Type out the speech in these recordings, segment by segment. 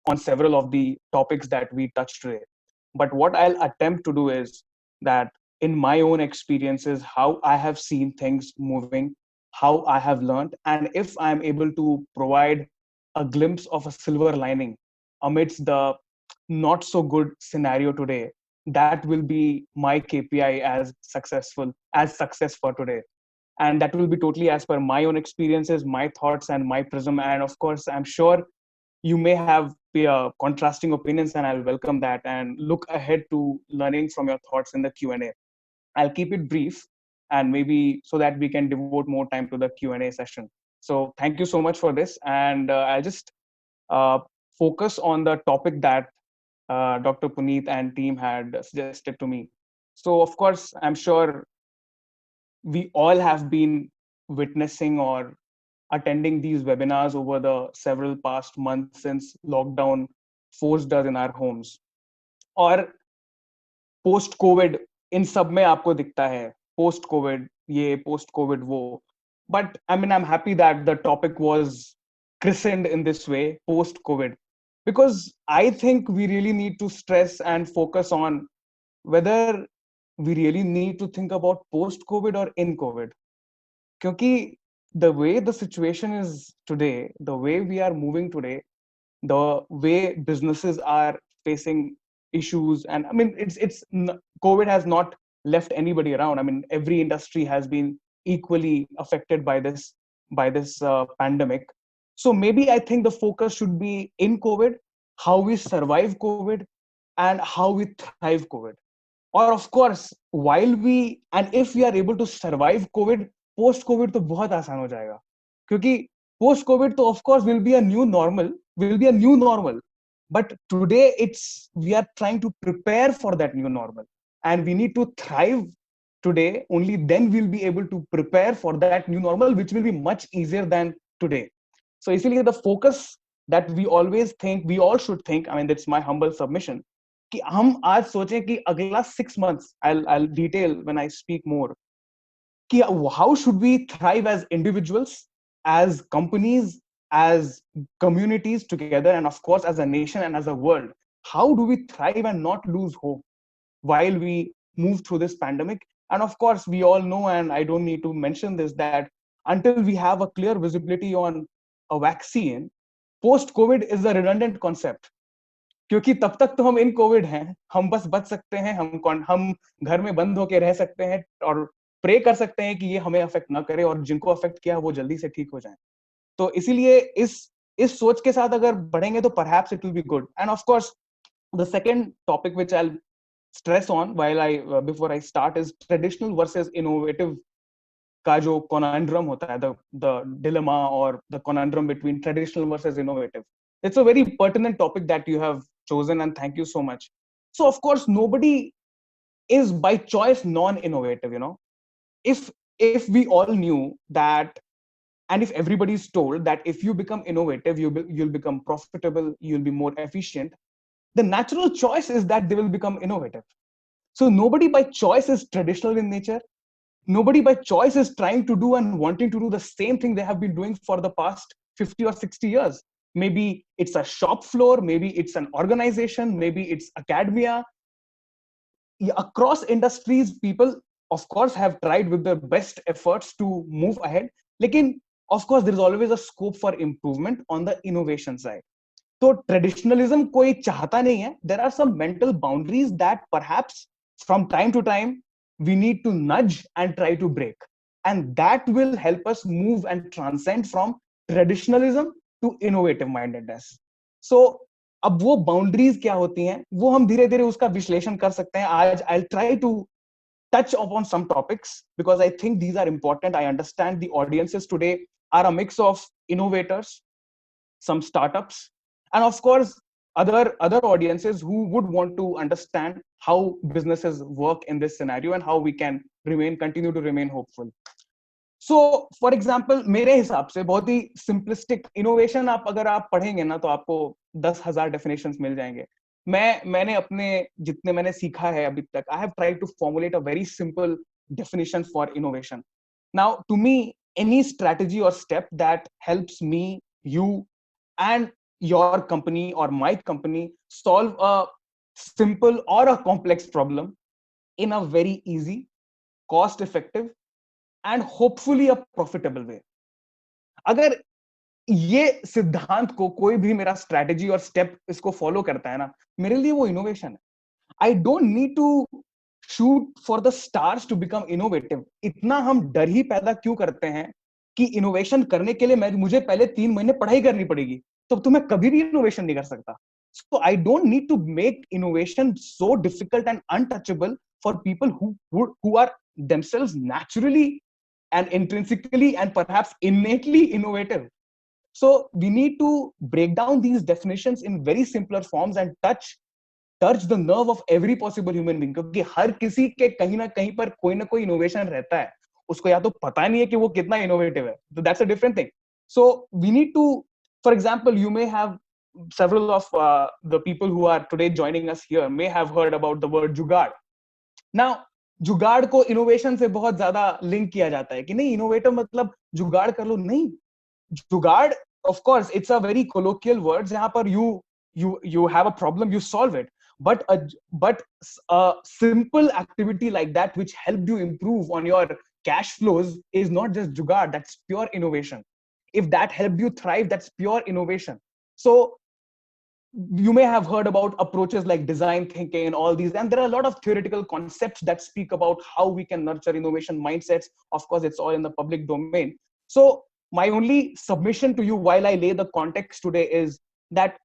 on several of the topics that we touched today. But what I'll attempt to do is that in my own experiences, how I have seen things moving, how I have learned, and if I'm able to provide a glimpse of a silver lining amidst the not so good scenario today, that will be my KPI as success for today. And that will be totally as per my own experiences, my thoughts, and my prism. And of course, I'm sure you may have contrasting opinions, and I'll welcome that and look ahead to learning from your thoughts in the Q&A. I'll keep it brief, and maybe so that we can devote more time to the Q&A session. So thank you so much for this, and I'll just uh, focus on the topic that Dr. Puneet and team had suggested to me. So of course, I'm sure we all have been witnessing or attending these webinars over the several past months since lockdown forced us in our homes. और post Covid इन सब में आपको दिखता है, post Covid ये, post Covid वो. But I mean, I am happy that the topic was christened in this way, post covid, because I think we really need to stress and focus on whether we really need to think about post covid or in covid. Kyunki the way the situation is today, the way we are moving today, the way businesses are facing issues, and I mean, covid has not left anybody around. I mean, every industry has been equally affected by this pandemic. So maybe I think the focus should be in covid, how we survive covid, and how we thrive covid. Or of course, while we, and if we are able to survive covid, post covid तो बहुत आसान हो जाएगा. क्योंकि post covid तो of course will be a new normal, but today we are trying to prepare for that new normal, and we need to thrive today. Only then we'll be able to prepare for that new normal, which will be much easier than today. So इसलिए the focus that we always think, we all should think, I mean, that's my humble submission, कि हम आज सोचें कि अगला 6 months, I'll detail when I speak more, कि how should we thrive as individuals, as companies, as communities together, and of course as a nation and as a world. How do we thrive and not lose hope while we move through this pandemic? And of course, we all know, and I don't need to mention this, that until we have a clear visibility on a vaccine, post covid is a redundant concept. क्योंकि तब तक तो हम इन Covid हैं, हम बस बच सकते हैं, हम घर में बंद होके रह सकते हैं और प्रे कर सकते हैं कि ये हमें अफेक्ट ना करे, और जिनको अफेक्ट किया वो जल्दी से ठीक हो जाए. तो इसीलिए इस सोच के साथ अगर बढ़ेंगे तो perhaps it will be good. And of course, the second topic which I'll stress on before I start is traditional versus innovative का जो conundrum होता है, the dilemma or the conundrum between traditional versus innovative. It's a very pertinent topic that you have chosen, and thank you so much. So of course, nobody is by choice non-innovative. If we all knew that, and if everybody is told that if you become innovative, you'll become profitable, you'll be more efficient, the natural choice is that they will become innovative. So nobody by choice is traditional in nature. Nobody by choice is trying to do and wanting to do the same thing they have been doing for the past 50 or 60 years. Maybe it's a shop floor, maybe it's an organization, maybe it's academia. Across industries, people of course have tried with their best efforts to move ahead. Lekin, of course, there is always a scope for improvement on the innovation side. So traditionalism कोई चाहता नहीं है. There are some mental boundaries that perhaps from time to time we need to nudge and try to break, and that will help us move and transcend from traditionalism to innovative mindedness. So अब वो boundaries क्या होती हैं, वो हम धीरे धीरे उसका विश्लेषण कर सकते हैं. आज I'll try to touch upon some topics because I think these are important. I understand the audiences today are a mix of innovators, some startups, and of course other audiences who would want to understand how businesses work in this scenario and how we can continue to remain hopeful. So for example, मेरे हिसाब से बहुत ही simplistic innovation, अगर आप पढ़ेंगे ना तो आपको 10,000 definitions मिल जाएंगे. मैंने अपने जितने मैंने सीखा है अभी तक, I have tried to formulate a very simple definition for innovation. Now, to me, any strategy or step that helps me, you, and your company or my company solve a simple or a complex problem in a very easy, cost effective, and hopefully a profitable way. अगर ये सिद्धांत को कोई भी मेरा strategy और step इसको follow करता है ना, मेरे लिए वो इनोवेशन है. I don't need to shoot for the stars to become innovative. इतना हम डर ही पैदा क्यों करते हैं कि इनोवेशन करने के लिए मुझे पहले 3 महीने पढ़ाई करनी पड़ेगी, तो मैं कभी भी इनोवेशन नहीं कर सकता. So I don't need to make innovation so difficult and untouchable for people who are themselves naturally and intrinsically and perhaps innately innovative. So we need to break down these definitions in very simpler forms and touch the nerve of every possible human being, क्योंकि हर किसी के कहीं ना कहीं पर कोई ना कोई इनोवेशन रहता है. उसको या तो पता नहीं है कि वो कितना इनोवेटिव है, तो that's a different thing. So we need to, for example, you may have several of the people who are today joining us here may have heard about the word जुगाड़. Now जुगाड़ को innovation से बहुत ज्यादा link किया जाता है कि नहीं, इनोवेटिव मतलब जुगाड़ कर लो. नहीं, जुगाड़, of course, it's a very colloquial word जहां पर you have a problem, you solve it. But a simple activity like that which helped you improve on your cash flows is not just jugaad, that's pure innovation. If that helped you thrive, that's pure innovation. So you may have heard about approaches like design thinking and all these, and there are a lot of theoretical concepts that speak about how we can nurture innovation mindsets. Of course, it's all in the public domain. So my only submission to you while I lay the context today is that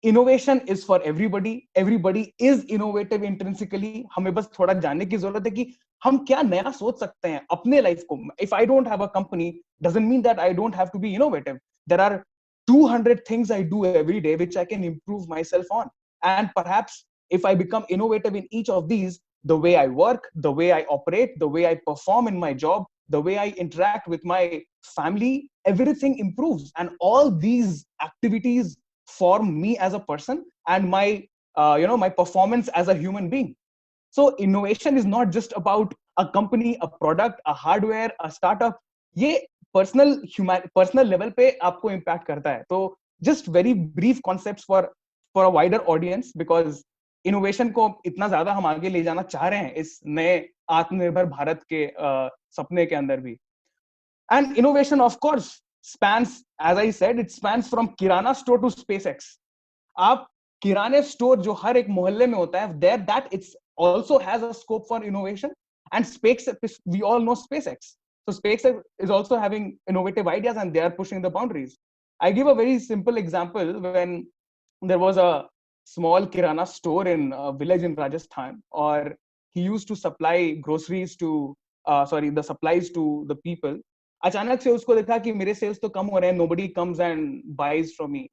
innovation is for everybody is innovative intrinsically. हमें बस थोड़ा जानने की जरूरत है कि हम क्या नया सोच सकते हैं अपने लाइफ को. If I don't have a company doesn't mean that I don't have to be innovative. There are 200 things I do every day which I can improve myself on, and perhaps if I become innovative in each of these, the way I work, the way I operate, the way I perform in my job, the way I interact with my family, everything improves. And all these activities form me as a person and my performance as a human being. So innovation is not just about a company, a product, a hardware, a startup. ये personal level पे आपको impact करता है. तो just very brief concepts for a wider audience, because innovation को इतना ज्यादा हम आगे ले जाना चाह रहे हैं इस नए आत्मनिर्भर भारत के सपने के अंदर भी. And innovation, of course, spans, as I said, it spans from kirana store to SpaceX. आप किराने स्टोर जो हर एक मोहल्ले में होता है, there that it's also has a scope for innovation. And SpaceX, we all know SpaceX. So SpaceX is also having innovative ideas and they are pushing the boundaries. I give a very simple example. When there was a small kirana store in a village in Rajasthan, or he used to supply groceries to the supplies to the people. अचानक से उसको देखा कि मेरे sales तो कम हो रहे हैं, nobody comes and buys from me.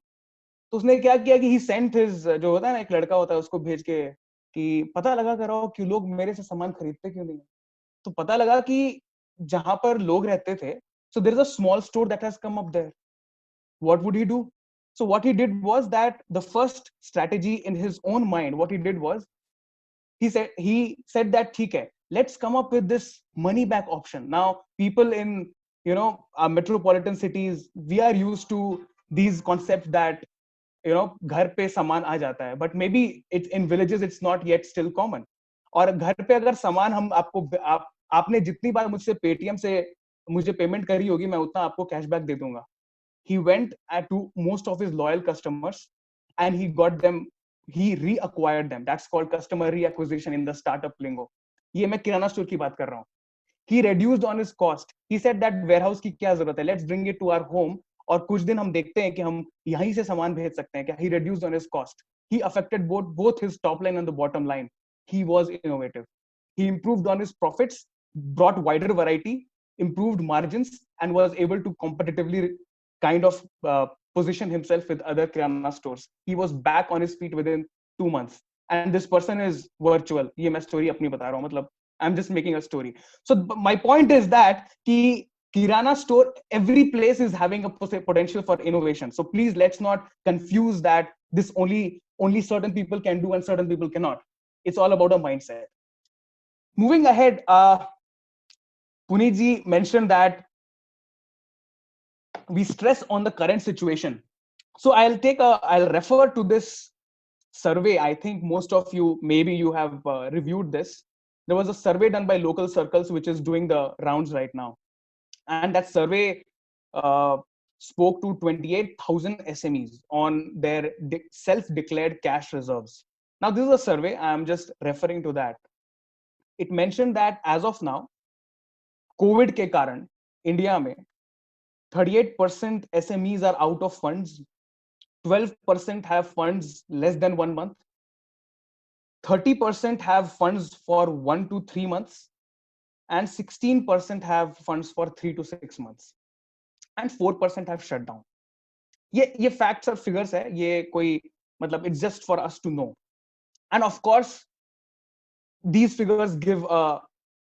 तो उसने क्या किया कि he sent his, जो होता है ना, एक लड़का होता है, उसको भेज के कि पता लगा करो कि लोग मेरे से सामान खरीदते क्यों नहीं. तो पता लगा कि जहां पर लोग रहते थे, so there is a small store that has come up there. What would he do? So what he did was that the first strategy in his own mind, what he did was he said that ठीक है, let's come up with this money back option. Now people in metropolitan cities, we are used to these concepts that घर पे सामान आ जाता है, but maybe it in villages it's not yet still common. और घर पे अगर सामान हम आपने जितनी बार मुझसे पेटीएम से मुझे पेमेंट करी होगी, मैं उतना आपको कैशबैक दे दूंगा. He went to most of his loyal customers and he got them, he reacquired them. That's called customer reacquisition in the startup lingo. ये मैं किराना स्टोर की बात कर रहा हूँ. He reduced on his cost. He said that warehouse की क्या जरूरत है, let's bring it to our home और कुछ दिन हम देखते हैं कि हम यहीं से सामान भेज सकते हैं क्या. He reduced on his cost. He affected both his top line and the bottom line. He was innovative. He improved on his profits, brought wider variety, improved margins, and was able to competitively kind of position himself with other kirana stores. He was back on his feet within 2 months. And this person is virtual. ये मैं story अपनी बता रहा हूँ, मतलब I'm just making a story. So my point is that कि kirana store, every place is having a potential for innovation. So please, let's not confuse that this only certain people can do and certain people cannot. It's all about a mindset. Moving ahead, Puneet ji mentioned that we stress on the current situation So I'll refer to this survey. I think most of you, maybe you have reviewed this. There was a survey done by Local Circles, which is doing the rounds right now. And that survey uh, spoke to 28,000 SMEs on their self-declared cash reserves. Now, this is a survey. I'm just referring to that. It mentioned that as of now, COVID के कारण India में 38% SMEs are out of funds, 12% have funds less than 1 month, 30% have funds for 1 to 3 months, and 16% have funds for 3 to 6 months, and 4% have shut down. ये facts और figures है, ये कोई मतलब it's just for us to know. And of course, these figures give a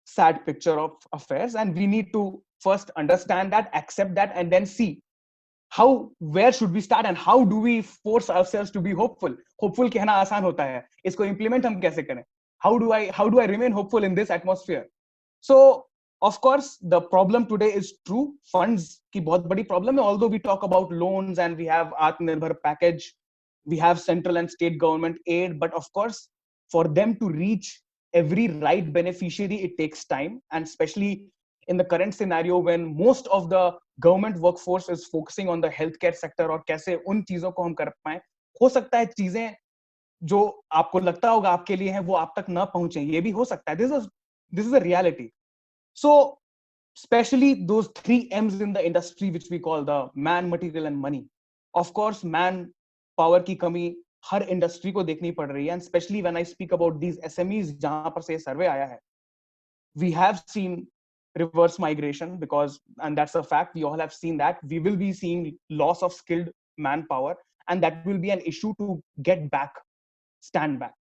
sad picture of affairs, and we need to first understand that, accept that, and then see where should we start and how do we force ourselves to be hopeful. Hopeful कहना आसान होता है, इसको implement हम कैसे करें? How do I remain hopeful in this atmosphere? So of course the problem today is true, funds की बहुत बड़ी problem है. Although we talk about loans and we have Atmanirbhar package, we have central and state government aid, but of course for them to reach every right beneficiary it takes time, and especially in the current scenario when most of the government workforce is focusing on the healthcare sector और कैसे उन चीजों को हम कर पाए. हो सकता है चीजें जो आपको लगता होगा आपके लिए हैं वो आप तक ना पहुंचे, ये भी हो सकता है. This is a reality. So especially those 3 M's in the industry which we call the man, material and money. Of course man power की कमी हर इंडस्ट्री को देखनी पड़ रही है, and especially when I speak about these SMEs जहां पर से सर्वे आया है, we have seen reverse migration, because, and that's a fact, we all have seen that we will be seeing loss of skilled manpower, and that will be an issue to get back, stand back.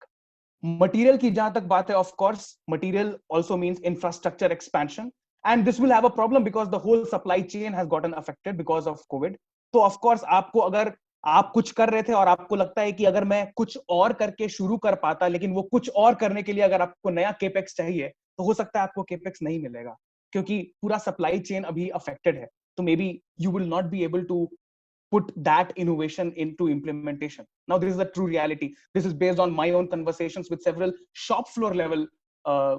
Material ki jahan tak baat hai, of course material also means infrastructure expansion, and this will have a problem because the whole supply chain has gotten affected because of COVID. तो of course आपको अगर आप कुछ कर रहे थे और आपको लगता है कि अगर मैं कुछ और करके शुरू कर पाता, लेकिन वो कुछ और करने के लिए अगर आपको नया केपेक्स चाहिए तो हो सकता है आपको केपेक्स नहीं मिलेगा क्योंकि पूरा सप्लाई चेन अभी अफेक्टेड है. तो maybe you will not be able to put that innovation into implementation. Now, this is the true reality. This is based on my own conversations with several shop floor level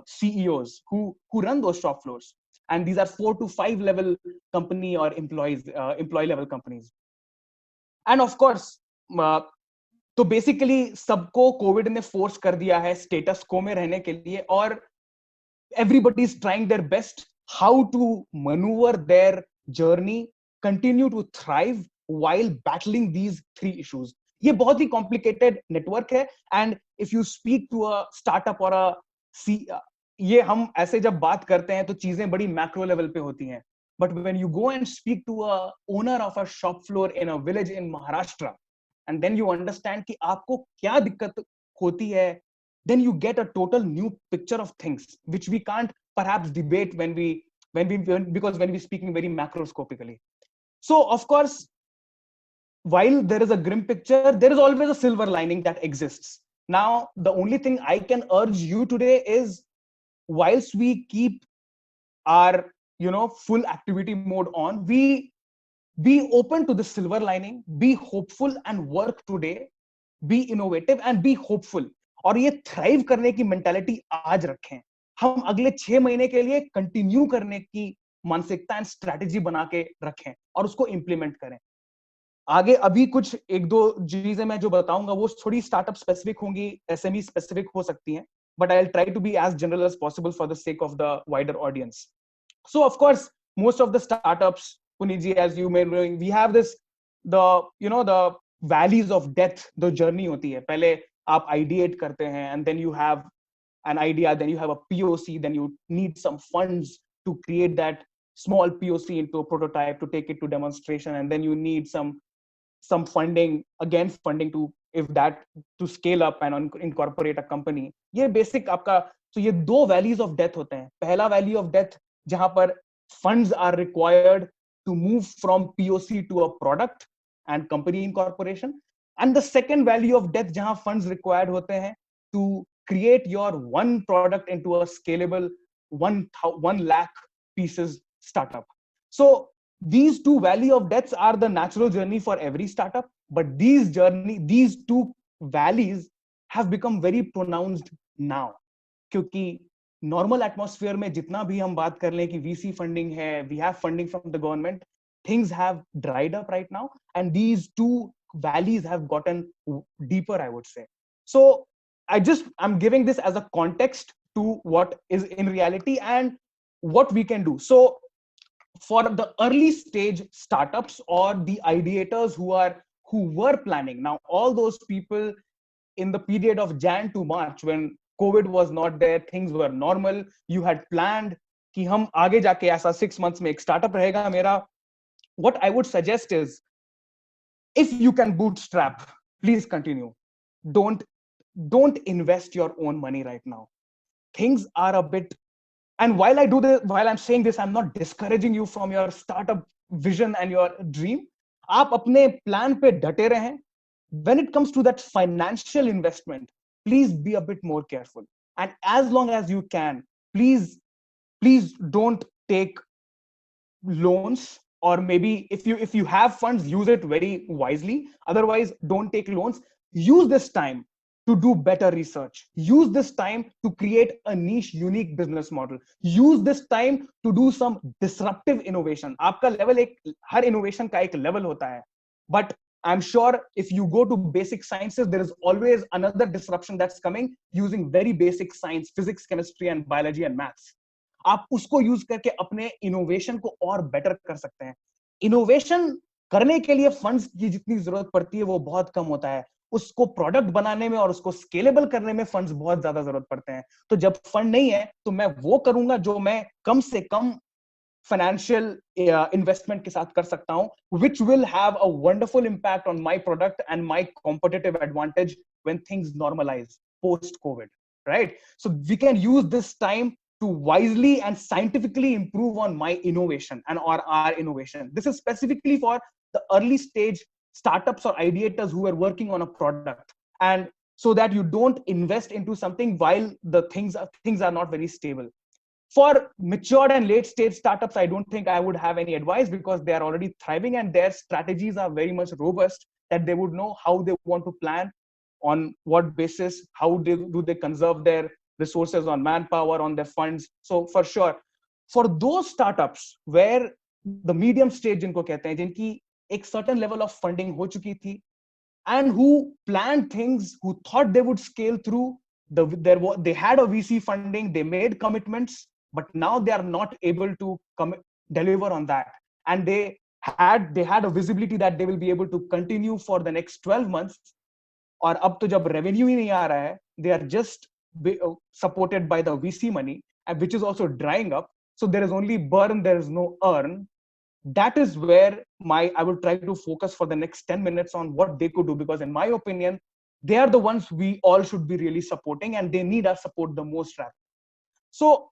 CEOs who run those shop floors, and these are 4 to 5 level company or employee level companies. And of course, तो basically सबको Covid ने force कर दिया है status को में रहने के लिए, और everybody is trying their best how to maneuver their journey, continue to thrive while battling these 3 issues. ये बहुत ही complicated network है, and if you speak to a startup or a ये हम ऐसे जब बात करते हैं तो चीजें बड़ी मैक्रो लेवल पे होती हैं, but when you go and speak to a owner of a shop floor in a village in Maharashtra, and then you understand कि आपको क्या दिक्कत होती है, then you get a total new picture of things which we can't perhaps debate because when we speaking very macroscopically. So of course, while there is a grim picture, there is always a silver lining that exists. Now the only thing I can urge you today is, whilst we keep our full activity mode on, we be open to the silver lining, be hopeful and work today, be innovative and be hopeful. और ये thrive करने की mentality आज रखें. हम अगले 6 महीने के लिए कंटिन्यू करने की मानसिकता एंड स्ट्रेटेजी बना के रखें और उसको इंप्लीमेंट करें. आगे अभी कुछ 1-2 चीजें मैं जो बताऊंगा वो थोड़ी स्टार्टअप स्पेसिफिक होंगी, एसएमई स्पेसिफिक हो सकती हैं, but I'll try to be as general as possible for the sake of the wider audience. So of course, most of the startups, Puniji, as you may know, we have this the valleys of death. The journey होती है, पहले आप ideate करते हैं, and then you have an idea, then you have a POC, then you need some funds to create that small POC into a prototype, to take it to demonstration, and then you need some funding, again funding to, if that, to scale up and incorporate a company. ये basic आपका, so ये 2 valleys of death होते हैं. पहला valley of death जहां पर funds are required to move from POC to a product and company incorporation, and the second valley of death jahan funds required hote hain to create your one product into a scalable 1 lakh pieces startup. So these 2 valley of deaths are the natural journey for every startup. but these two valleys have become very pronounced now. क्योंकि normal atmosphere में जितना भी हम बात कर लें कि VC funding है, we have funding from the government, things have dried up right now, and these two valleys have gotten deeper, I would say. So I'm giving this as a context to what is in reality and what we can do. So for the early stage startups or the ideators who were planning, now all those people in the period of Jan to March when COVID was not there, things were normal, you had planned कि हम आगे जाके ऐसा 6 months में एक startup रहेगा मेरा. What I would suggest is, if you can bootstrap, please continue. don't don't invest your own money right now. Things are a bit, and while I'm saying this, I'm not discouraging you from your startup vision and your dream. आप अपने plan पे डटे रहें. When it comes to that financial investment, please be a bit more careful, and as long as you can, please don't take loans, or maybe if you have funds, use it very wisely. Otherwise, don't take loans. Use this time to do better research. Use this time to create a niche unique business model. Use this time to do some disruptive innovation. आपका level एक, हर innovation का एक level होता है, but I'm sure if you go to basic sciences, there is always another disruption that's coming using very basic science, physics, chemistry, and biology and maths. आप उसको use करके अपने इनोवेशन को और बेटर कर सकते हैं. इनोवेशन करने के लिए फंड्स की जितनी जरूरत पड़ती है वो बहुत कम होता है. उसको प्रोडक्ट बनाने में और उसको स्केलेबल करने में फंड्स बहुत ज्यादा जरूरत पड़ते हैं. तो जब फंड नहीं है तो मैं वो करूंगा जो मैं कम से कम फाइनेंशियल इन्वेस्टमेंट के साथ कर सकता हूं, which will have a wonderful impact on my product and my competitive advantage when things normalize post COVID, right? So we can use this time to wisely and scientifically improve on my innovation and or our innovation. This is specifically for the early stage startups or ideators who are working on a product, and so that you don't invest into something while the things are not very stable. For matured and late stage startups, I don't think I would have any advice, because they are already thriving and their strategies are very much robust, that they would know how they want to plan, on what basis, how do they conserve their resources on manpower, on their funds. So for sure, for those startups where the medium stage जिनको कहते हैं, जिनकी एक certain level of funding हो चुकी थी, and who planned things, who thought they would scale through, they had a VC funding, they made commitments, but now they are not able to deliver on that, and they had a visibility that they will be able to continue for the next 12 months. और अब तो जब revenue ही नहीं आ रहा है, they are just supported by the VC money, and which is also drying up. So there is only burn, there is no earn. That is where I will try to focus for the next 10 minutes on what they could do, because in my opinion, they are the ones we all should be really supporting, and they need our support the most right. So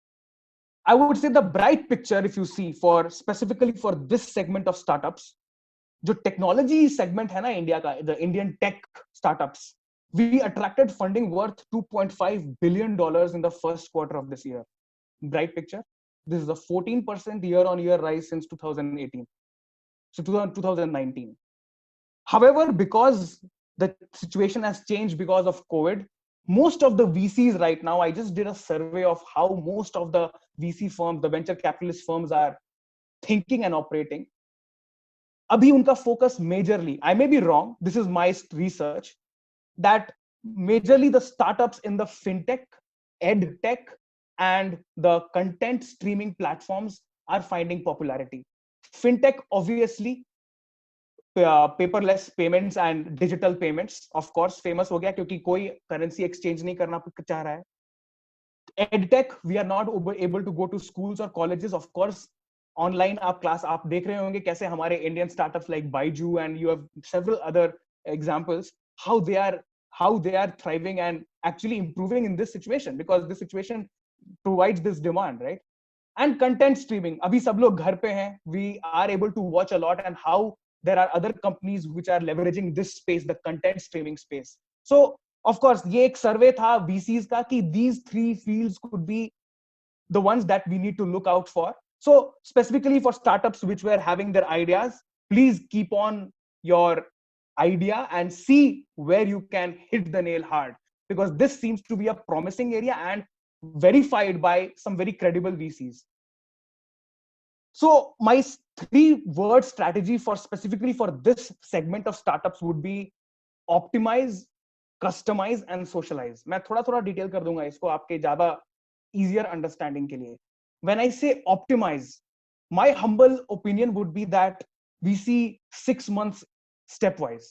I would say the bright picture, if you see, for specifically for this segment of startups, जो technology segment है ना India का, the Indian tech startups, we attracted funding worth $2.5 billion in the first quarter of this year. Bright picture. This is a 14% year-on-year rise since 2018. So 2019. However, because the situation has changed because of COVID, most of the VCs right now, I just did a survey of how most of the VC firms, the venture capitalist firms, are thinking and operating. Abhi unka focus majorly, I may be wrong, this is my research, that majorly the startups in the fintech, ed tech, and the content streaming platforms are finding popularity. Fintech, obviously, paperless payments and digital payments, of course, famous हो गया क्योंकि कोई currency exchange नहीं करना चाह रहा है. EdTech, we are not able to go to schools or colleges. Of course, online आप class आप देख रहे होंगे कैसे हमारे Indian startups like Baiju, and you have several other examples, how they are thriving and actually improving in this situation, because this situation provides this demand, right? And content streaming, abhi sab log ghar pe hain, we are able to watch a lot, and how there are other companies which are leveraging this space, the content streaming space. So of course ye ek survey tha VCs ka ki these three fields could be the ones that we need to look out for. So specifically for startups which were having their ideas, please keep on your idea and see where you can hit the nail hard, because this seems to be a promising area and verified by some very credible VCs. So my three word strategy for specifically for this segment of startups would be optimize, customize and socialize. मैं थोड़ा थोड़ा detail कर दूंगा इसको आपके ज्यादा easier understanding के लिए. When I say optimize, my humble opinion would be that we see 6 months stepwise.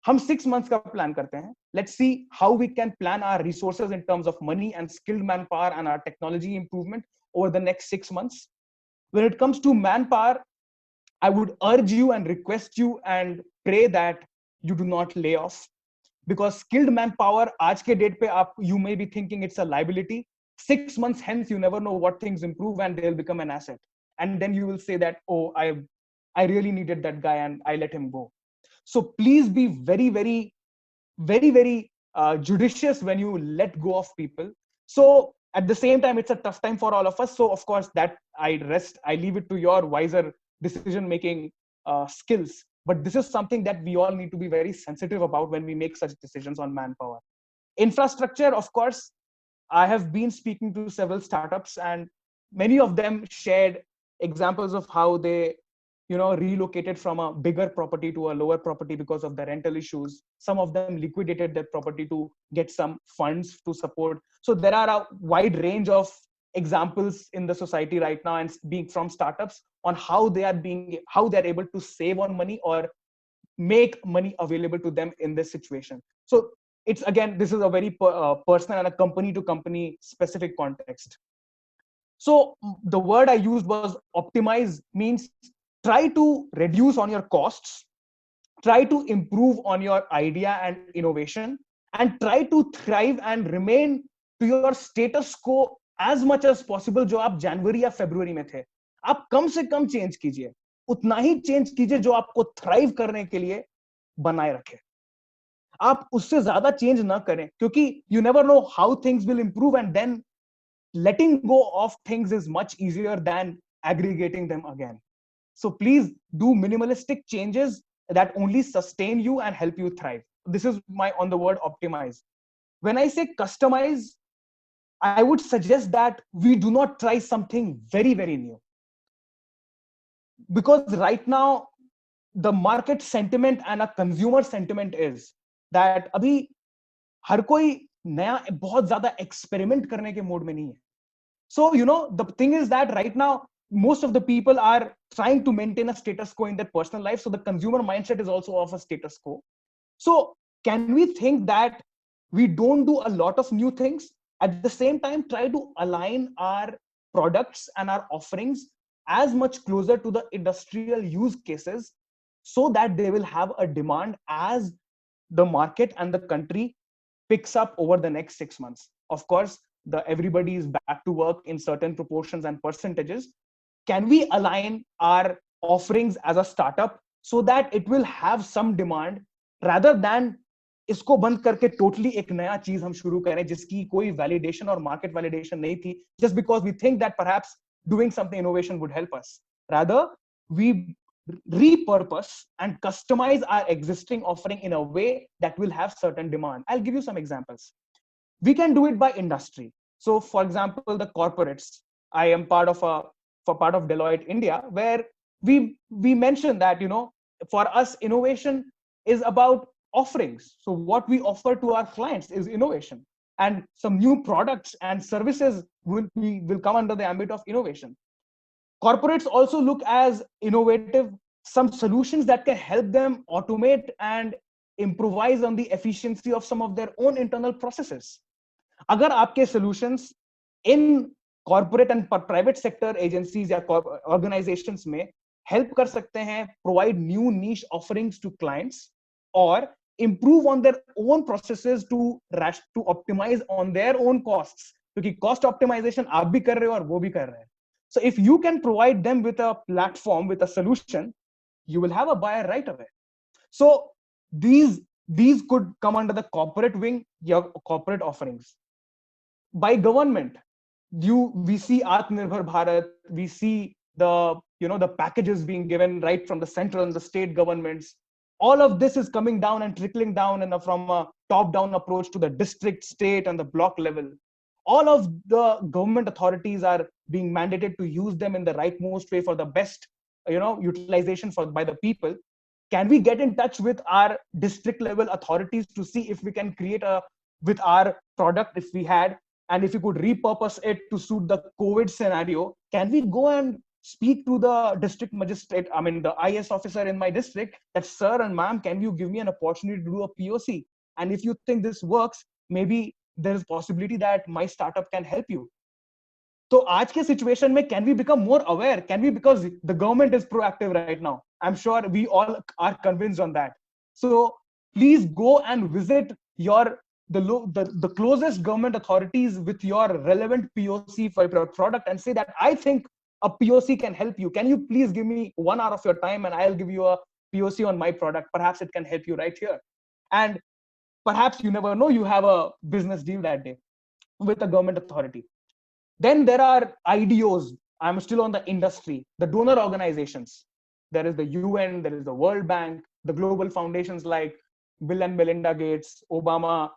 हम 6 months का plan करते हैं. Let's see how we can plan our resources in terms of money and skilled manpower and our technology improvement over the next 6 months. When it comes to manpower, I would urge you and request you and pray that you do not lay off, because skilled manpower aaj ke date pe you may be thinking it's a liability. 6 months hence you never know what things improve and they'll become an asset, and then you will say that, oh, I really needed that guy and I let him go. So please be very very judicious when you let go of people. So at the same time, it's a tough time for all of us. So of course that I leave it to your wiser decision making skills. But this is something that we all need to be very sensitive about when we make such decisions on manpower. Infrastructure, of course, I have been speaking to several startups and many of them shared examples of how they relocated from a bigger property to a lower property because of the rental issues. Some of them liquidated their property to get some funds to support. So there are a wide range of examples in the society right now, and being from startups, on how they're able to save on money or make money available to them in this situation. So it's, again, this is a very personal and a company to company specific context. So the word I used was optimize, means try to reduce on your costs, try to improve on your idea and innovation, and try to thrive and remain to your status quo as much as possible. जो आप जनवरी या फरवरी में थे, आप कम से कम change कीजिए, उतना ही change कीजिए जो आपको थ्राइव करने के लिए बनाए रखे. आप उससे ज्यादा चेंज ना करें, क्योंकि you never know how things will improve, and then letting go of things is much easier than aggregating them again. So please do minimalistic changes that only sustain you and help you thrive. This is my on the word optimize. When I say customize, I would suggest that we do not try something very new, because right now the market sentiment and a consumer sentiment is that अभी हर कोई नया बहुत ज्यादा experiment करने के mode में नहीं है. So, the thing is that right now, most of the people are trying to maintain a status quo in their personal life. So the consumer mindset is also of a status quo. So can we think that we don't do a lot of new things? At the same time, try to align our products and our offerings as much closer to the industrial use cases, so that they will have a demand as the market and the country picks up over the next 6 months. Of course, everybody is back to work in certain proportions and percentages. Can we align our offerings as a startup so that it will have some demand, rather than इसको बंद करके totally एक नया चीज हम शुरू करें जिसकी कोई validation और market validation नहीं थी, just because we think that perhaps doing something innovation would help us. Rather, we repurpose and customize our existing offering in a way that will have certain demand. I'll give you some examples. We can do it by industry. So for example, the corporates, I am part of Deloitte India, where we mentioned that, for us, innovation is about offerings. So what we offer to our clients is innovation, and some new products and services will come under the ambit of innovation. Corporates also look as innovative some solutions that can help them automate and improvise on the efficiency of some of their own internal processes. अगर आपके solutions in corporate and private sector agencies या organizations में help कर सकते हैं, provide new niche offerings to clients, or improve on their own processes to optimize on their own costs, क्योंकि cost optimization आप भी कर रहे हो और वो भी कर रहे हैं. So if you can provide them with a platform, with a solution, you will have a buyer right away. So these could come under the corporate wing, your corporate offerings. By government, we see Atmanirbhar Bharat, we see the packages being given right from the central and the state governments. all of this is coming down and trickling down from a top down approach to the district, state, and the block level. All of the government authorities are being mandated to use them in the rightmost way for the best, utilization by the people. Can we get in touch with our district level authorities to see if we can create with our product, if we had, and if we could repurpose it to suit the COVID scenario? Can we go and speak to the district magistrate, the IS officer in my district, that sir and ma'am, can you give me an opportunity to do a POC? And if you think this works, maybe there is possibility that my startup can help you. So आज के situation में, can we become more aware? Can we, because the government is proactive right now. I'm sure we all are convinced on that. So please go and visit the closest government authorities with your relevant POC for your product and say that I think a POC can help you. Can you please give me 1 hour of your time and I'll give you a POC on my product. Perhaps it can help you right here. And perhaps, you never know, you have a business deal that day with a government authority. Then there are IDOs. I'm still on the industry, the donor organizations. There is the UN, there is the World Bank, the global foundations like Bill and Melinda Gates, Obama.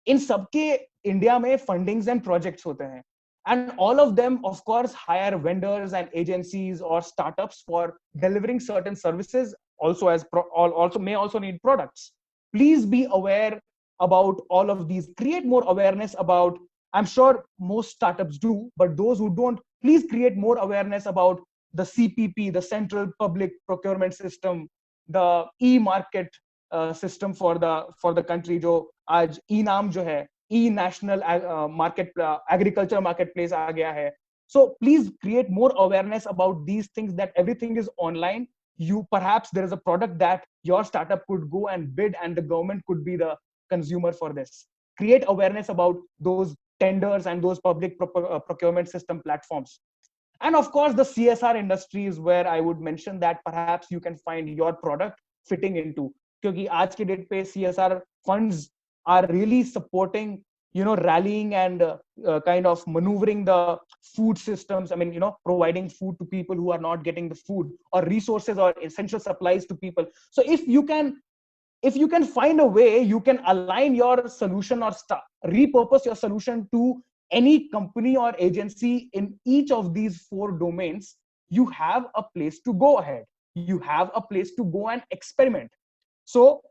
In सबके India में fundings and projects होते हैं. And all of them, of course, hire vendors and agencies or startups for delivering certain services, also may also need products. Please be aware about all of these. Create more awareness about, I'm sure most startups do, but those who don't, please create more awareness about the CPP, the Central Public Procurement System, the e-market system for the country, जो आज e-नाम जो है, e-national market agriculture marketplace आ गया है. So please create more awareness about these things, that everything is online. Perhaps there is a product that your startup could go and bid, and the government could be the consumer for this. Create awareness about those tenders and those public procurement system platforms. And of course, the CSR industry is where I would mention that perhaps you can find your product fitting into. Because आज के date पे CSR funds are really supporting, rallying and kind of maneuvering the food systems. Providing food to people who are not getting the food, or resources or essential supplies to people. So if you can find a way, you can align your solution or repurpose your solution to any company or agency in each of these 4 domains, you have a place to go ahead. You have a place to go and experiment. So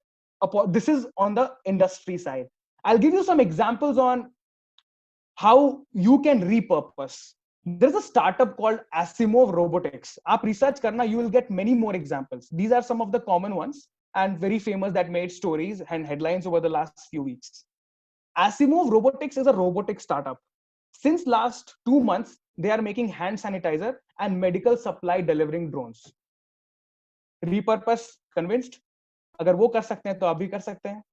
this is on the industry side. I'll give you some examples on how you can repurpose. There's a startup called Asimov Robotics. Aap research karna, you will get many more examples. These are some of the common ones and very famous that made stories and headlines over the last few weeks. Asimov Robotics is a robotic startup. Since last 2 months, they are making hand sanitizer and medical supply delivering drones. Repurpose, convinced? अगर वो कर सकते हैं तो आप भी कर सकते हैं.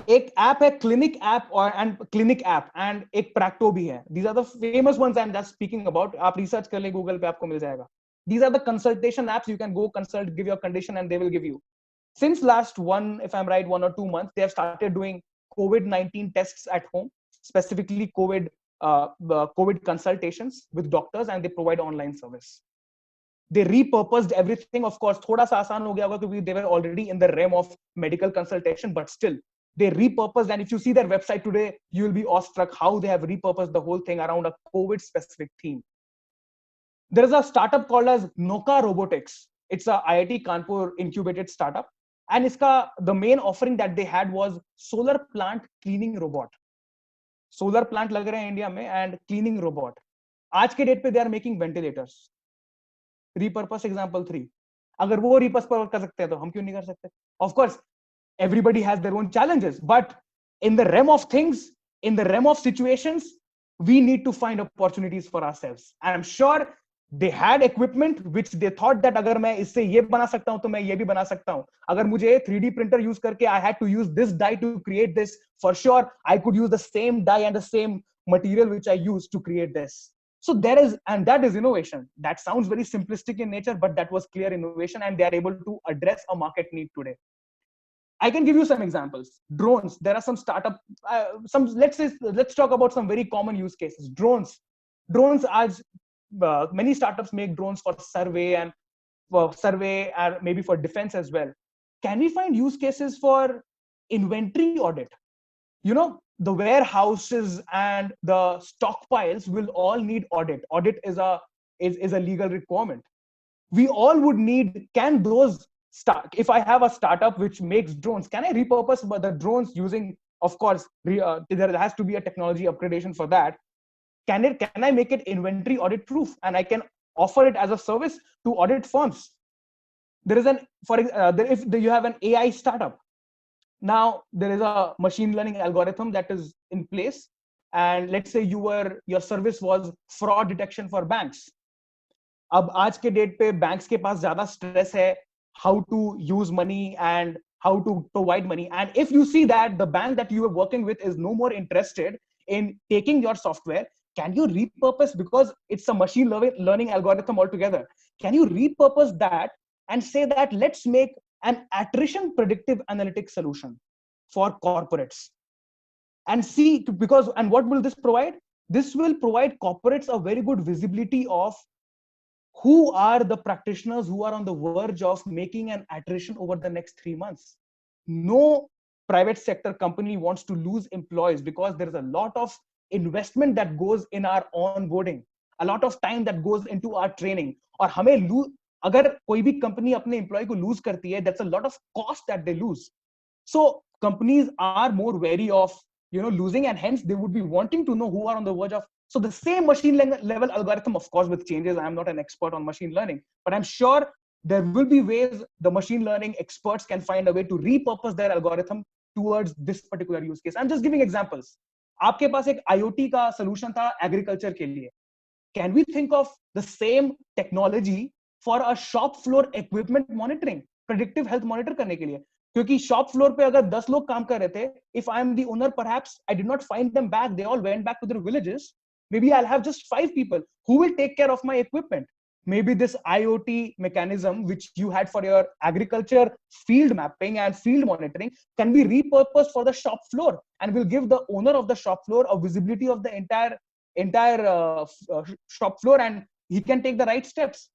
एक ऐप है क्लिनिक ऐप एंड एक प्रैक्टो भी है. These are the famous ones I'm just speaking about. आप रिसर्च कर ले गूगल पे, आपको मिल जाएगा. These are the consultation apps. You can go consult, give your condition, and they will give you. Since last 1 or 2 months, they have started doing COVID-19 tests at home, specifically COVID consultations with doctors, and they provide online service. They repurposed everything. Of course, thoda sa aasan ho gaya hoga because they were already in the realm of medical consultation, but still they repurposed. And if you see their website today, you will be awestruck how they have repurposed the whole thing around a COVID specific theme. There is a startup called as Noka Robotics. It's a IIT Kanpur incubated startup. And the main offering that they had was solar plant cleaning robot. Solar plant lag rahe hain India mein, and cleaning robot. Aaj ke date pe they are making ventilators. Repurpose example 3. अगर वो repurpose कर सकते हैं तो हम क्यों नहीं कर सकते? Of course, everybody has their own challenges, but in the realm of things, in the realm of situations, we need to find opportunities for ourselves. And I'm sure they had equipment which they thought that अगर मैं इससे ये बना सकता हूं तो मैं ये भी बना सकता हूं. अगर मुझे 3D printer use करके I had to use this die to create this, for sure I could use the same die and the same material which I used to create this. So that is innovation. That sounds very simplistic in nature, but that was clear innovation, and they are able to address a market need today. I can give you some examples. Drones. There are some startup. Let's talk about some very common use cases. Drones. As many startups make drones for survey and maybe for defense as well. can we find use cases for inventory audit? The warehouses and the stockpiles will all need audit. Audit is a legal requirement. We all would need, can those start, if I have a startup which makes drones, can I repurpose the drones using, of course, there has to be a technology upgradation for that. Can I make it inventory audit proof, and I can offer it as a service to audit firms? There is if you have an AI startup, now there is a machine learning algorithm that is in place, and let's say your service was fraud detection for banks. अब आज के date पे banks के पास ज्यादा stress है how to use money and how to provide money, and if you see that the bank that you are working with is no more interested in taking your software, can you repurpose, because it's a machine learning algorithm altogether, can you repurpose that and say that let's make an attrition predictive analytics solution for corporates and see, because, and what will this provide? This will provide corporates a very good visibility of who are the practitioners who are on the verge of making an attrition over the next 3 months. No private sector company wants to lose employees, because there is a lot of investment that goes in our onboarding, a lot of time that goes into our training. और हमें अगर कोई भी company अपने employ को loose करती है, that's a lot of cost that they lose. So companies are more wary of losing, and hence they would be wanting to know who are on the verge of. So the same machine level algorithm, of course, with changes. I am not an expert on machine learning, but I'm sure there will be ways the machine learning experts can find a way to repurpose their algorithm towards this particular use case. I'm just giving examples. आपके पास एक IoT का solution था agriculture के लिए. Can we think of the same technology for a shop floor equipment monitoring, predictive health monitor करने के लिए? क्योंकि shop floor पे अगर 10 लोग काम कर रहे थे, if I am the owner, perhaps I did not find them back, they all went back to their villages. Maybe I'll have just 5 people who will take care of my equipment. Maybe this IoT mechanism, which you had for your agriculture field mapping and field monitoring, can be repurposed for the shop floor, and will give the owner of the shop floor a visibility of the entire shop floor, and he can take the right steps.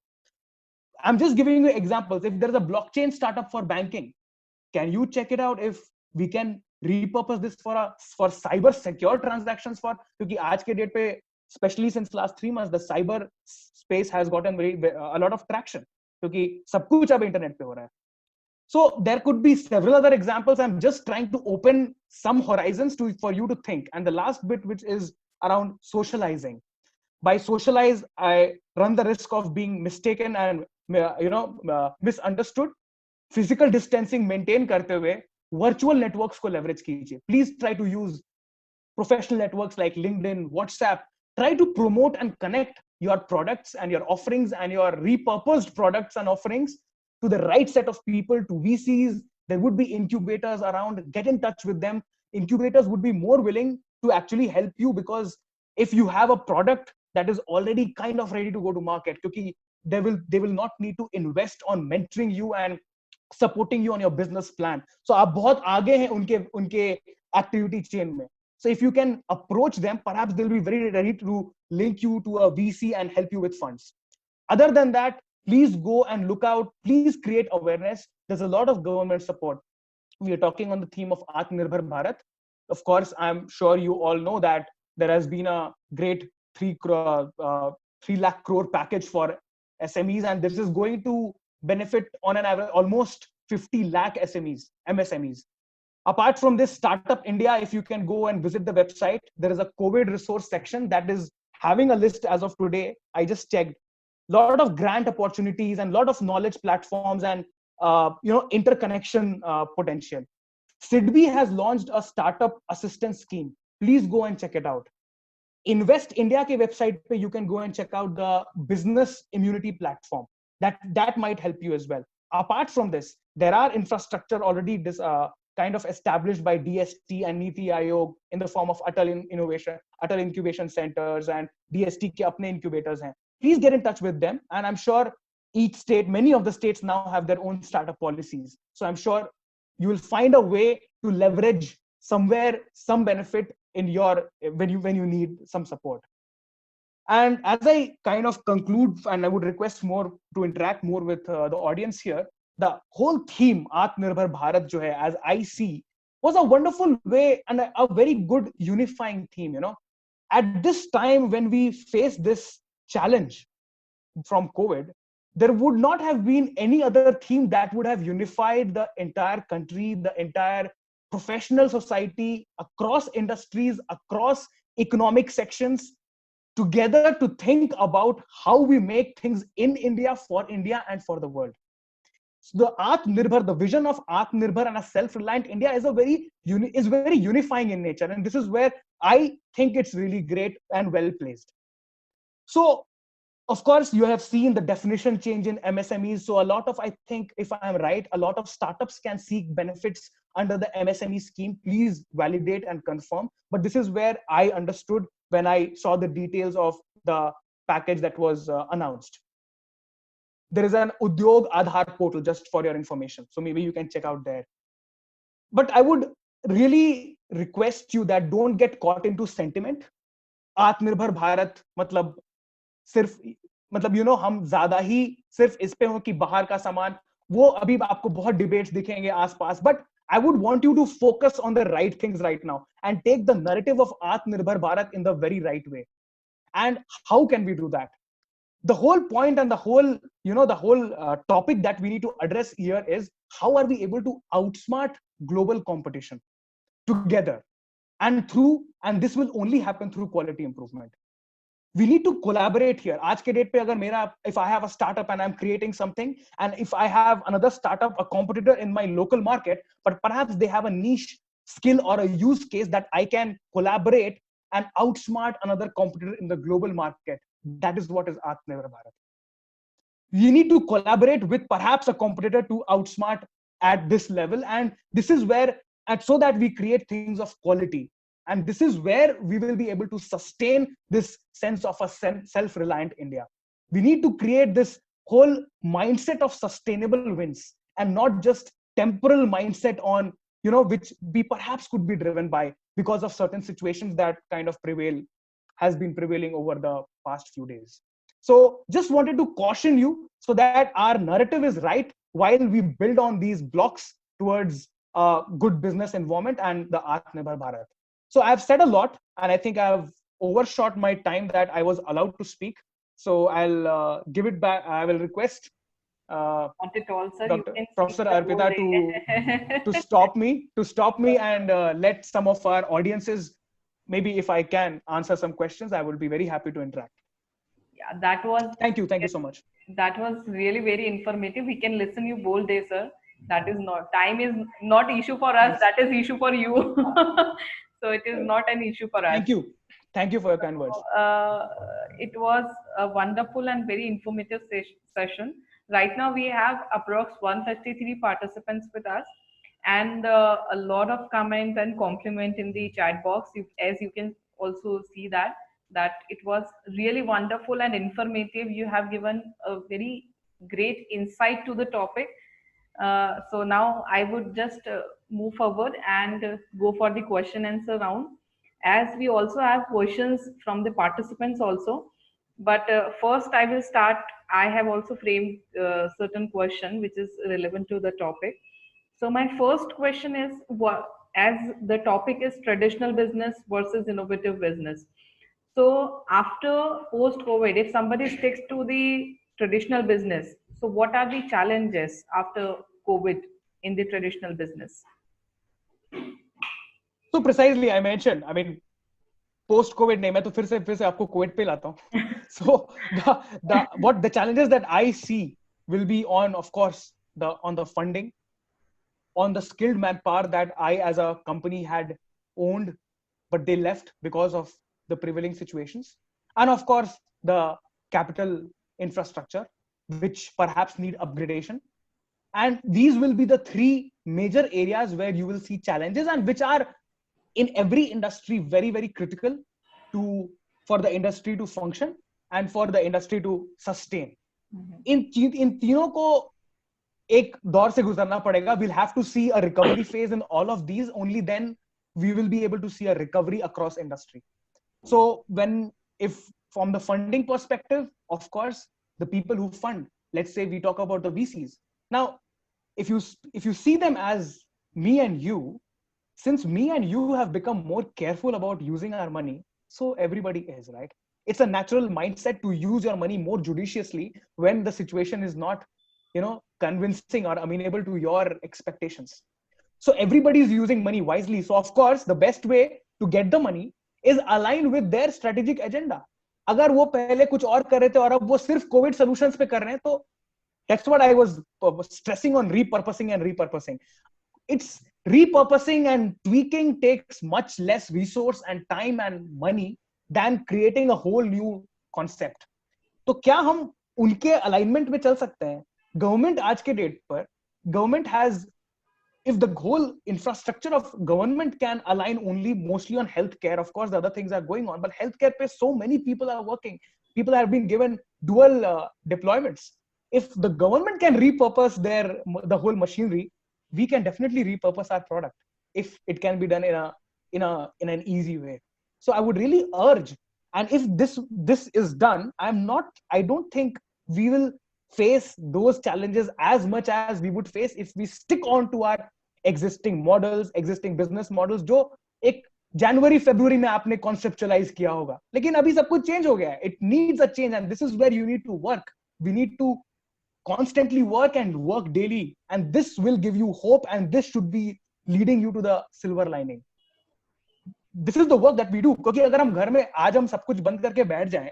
I'm just giving you examples. If there's a blockchain startup for banking, can you check it out if we can repurpose this for cyber secure transactions? For क्योंकि आज के date पे, especially since last 3 months, the cyber space has gotten a lot of traction क्योंकि सब कुछ अब internet पे हो रहा है. So there could be several other examples. I'm just trying to open some horizons for you to think. And the last bit, which is around socializing. By socialize, I run the risk of being mistaken and misunderstood. Physical distancing maintain करते हुए virtual networks को leverage कीजिए. Please try to use professional networks like LinkedIn, WhatsApp. Try to promote and connect your products and your offerings and your repurposed products and offerings to the right set of people, to VCs. There would be incubators around. Get in touch with them. Incubators would be more willing to actually help you, because if you have a product that is already kind of ready to go to market, because they will not need to invest on mentoring you and supporting you on your business plan. So आप बहुत आगे हैं उनके activity chain में. So if you can approach them, perhaps they'll be very ready to link you to a VC and help you with funds. Other than that, please go and look out. Please create awareness. There's a lot of government support. We are talking on the theme of Atmanirbhar Bharat. Of course, I'm sure you all know that there has been a great 3 lakh crore package for SMEs, and this is going to benefit on an average almost 50 lakh MSMEs. Apart from this, Startup India, if you can go and visit the website, there is a COVID resource section that is having a list as of today. I just checked. A lot of grant opportunities and a lot of knowledge platforms and interconnection potential. SIDBI has launched a startup assistance scheme. Please go and check it out. Invest India ke website pe you can go and check out the business immunity platform. That might help you as well. Apart from this, there are infrastructure already kind of established by DST and NITI Aayog in the form of Atal Incubation Centers, and DST ke apne incubators hain. Please get in touch with them, and I'm sure many of the states now have their own startup policies. So I'm sure you will find a way to leverage somewhere some benefit in when you need some support. And as I kind of conclude, and I would request more to interact more with the audience here, the whole theme Atmanirbhar Bharat jo hai, as I see, was a wonderful way and a very good unifying theme. At this time when we face this challenge from COVID, there would not have been any other theme that would have unified the entire country, the entire professional society, across industries, across economic sections, together to think about how we make things in India, for India, and for the world. So the Atmanirbhar, the vision of Atmanirbhar and a self-reliant India is very unifying in nature, and this is where I think it's really great and well placed. So of course, you have seen the definition change in MSMEs. So a lot of, I think, if I'm right, a lot of startups can seek benefits under the MSME scheme. Please validate and confirm. But this is where I understood when I saw the details of the package that was announced. There is an Udyog Aadhaar portal, just for your information. So maybe you can check out there. But I would really request you that don't get caught into sentiment. Atmanirbhar Bharat, matlab, सिर्फ मतलब हम ज्यादा ही सिर्फ इस पे हो कि बाहर का सामान, वो अभी आपको बहुत डिबेट्स दिखेंगे आसपास, but I would want you to focus on the right things right now and take the narrative of Atmanirbhar Bharat in the very right way. And how can we do that? The whole point and the whole topic that we need to address here is how are we able to outsmart global competition together, and this will only happen through quality improvement. We need to collaborate here. आज के date पे अगर if I have a startup and I'm creating something, and if I have another startup, a competitor in my local market, but perhaps they have a niche skill or a use case that I can collaborate and outsmart another competitor in the global market. That is what is Atmanirbhar Bharat. We need to collaborate with perhaps a competitor to outsmart at this level, and this is where, and so that we create things of quality. And this is where we will be able to sustain this sense of a self-reliant India. We need to create this whole mindset of sustainable wins and not just temporal mindset on, which we perhaps could be driven by because of certain situations that kind of has been prevailing over the past few days. So just wanted to caution you so that our narrative is right while we build on these blocks towards a good business environment and the Atmanirbhar Bharat. So I've said a lot, and I think I've overshot my time that I was allowed to speak. So I'll give it back. I will request Not at all, sir. You Dr. can speak Professor the whole Arpita day. to stop me and let some of our audiences, maybe if I can answer some questions, I would be very happy to interact. Yeah, that was. Thank you so much. That was really very informative. We can listen you whole day, sir. That is not, time is not issue for us. Thanks. That is issue for you. So it is not an issue for us. Thank you for your kind words. It was a wonderful and very informative session. Right now we have approx 133 participants with us, and a lot of comments and compliment in the chat box. As you can also see that it was really wonderful and informative. You have given a very great insight to the topic. So now I would just move forward and go for the question answer round, as we also have questions from the participants also. But first I will start. I have also framed certain question which is relevant to the topic. So my first question is, what, as the topic is traditional business versus innovative business. So after post COVID, if somebody sticks to the traditional business, so what are the challenges after COVID in the traditional business? So precisely, I mentioned, I mean, post COVID नहीं, मैं तो फिर से आपको COVID पे लाता हूँ. So the challenges that I see will be on, of course, on the funding, on the skilled manpower that I as a company had owned, but they left because of the prevailing situations, and of course the capital infrastructure, which perhaps need upgradation. And these will be the three major areas where you will see challenges, and which are in every industry very, very critical for the industry to function and for the industry to sustain. In तीनों को एक दौर से गुजरना पड़ेगा. We'll have to see a recovery phase in all of these. Only then we will be able to see a recovery across industry. So if from the funding perspective, of course, the people who fund, let's say we talk about the VCs. Now, if you see them as me and you, since me and you have become more careful about using our money, so everybody is, right? It's a natural mindset to use your money more judiciously when the situation is not, convincing or amenable to your expectations. So everybody is using money wisely. So of course, the best way to get the money is aligned with their strategic agenda. अगर वो पहले कुछ और कर रहे थे और अब वो सिर्फ कोविड सॉल्यूशंस पे कर रहे हैं, तो that's what I was stressing on, repurposing and repurposing. It's repurposing and tweaking takes much less resource and time and money than creating a whole new concept. तो क्या हम उनके अलाइनमेंट में चल सकते हैं? गवर्नमेंट आज के डेट पर, government has, if the whole infrastructure of government can align only mostly on healthcare, of course the other things are going on, but healthcare pe so many people are working, people have been given dual deployments. If the government can repurpose the whole machinery, we can definitely repurpose our product if it can be done in an easy way. So I would really urge, and if this is done, I don't think we will face those challenges as much as we would face if we stick on to our existing models, existing business models, जो एक जनवरी फरवरी में आपने conceptualise किया होगा. लेकिन अभी सब कुछ चेंज हो गया है. It needs a change, and this is where you need to work. We need to constantly work and work daily, and this will give you hope, and this should be leading you to the silver lining. This is the work that we do. क्योंकि अगर हम घर में आज हम सब कुछ बंद करके बैठ जाएं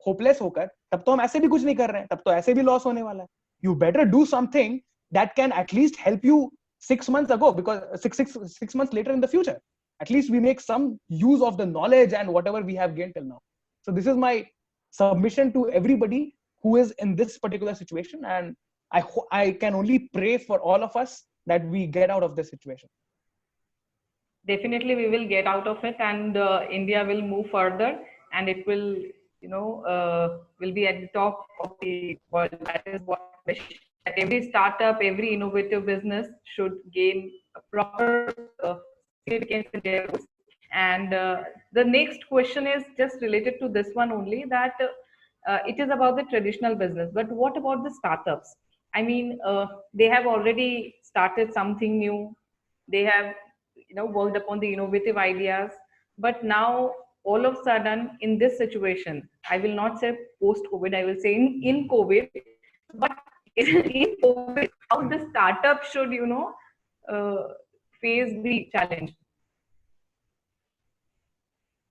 होपलेस होकर, तब तो हम ऐसे भी कुछ नहीं कर रहे हैं, तब तो ऐसे भी लॉस होने वाला है. You better do something that can at least help you 6 months ago, because six months later in the future, at least we make some use of the knowledge and whatever we have gained till now. So this is my submission to everybody who is in this particular situation, and I can only pray for all of us that we get out of this situation. Definitely we will get out of it, and India will move further, and it will, will be at the top of the world. That is what I wish, that every startup, every innovative business should gain a proper significance in their roles. And the next question is just related to this one only, that it is about the traditional business, but what about the startups? I mean, they have already started something new. They have, worked upon the innovative ideas, but now all of a sudden in this situation, I will not say post-COVID, I will say in COVID, but in COVID, how the startup should, face the challenge?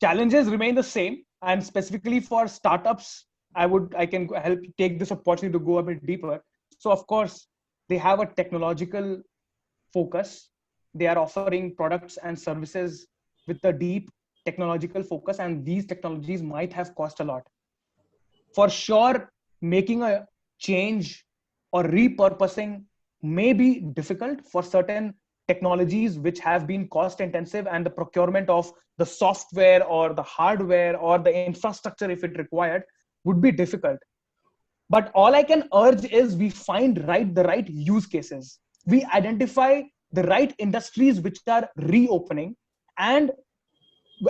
Challenges remain the same, and specifically for startups, I can help take this opportunity to go a bit deeper. So of course, they have a technological focus. They are offering products and services with a deep technological focus, and these technologies might have cost a lot. For sure, making a change or repurposing may be difficult for certain technologies which have been cost intensive, and the procurement of the software or the hardware or the infrastructure, if it required, would be difficult. But all I can urge is we find the right use cases. We identify the right industries which are reopening, and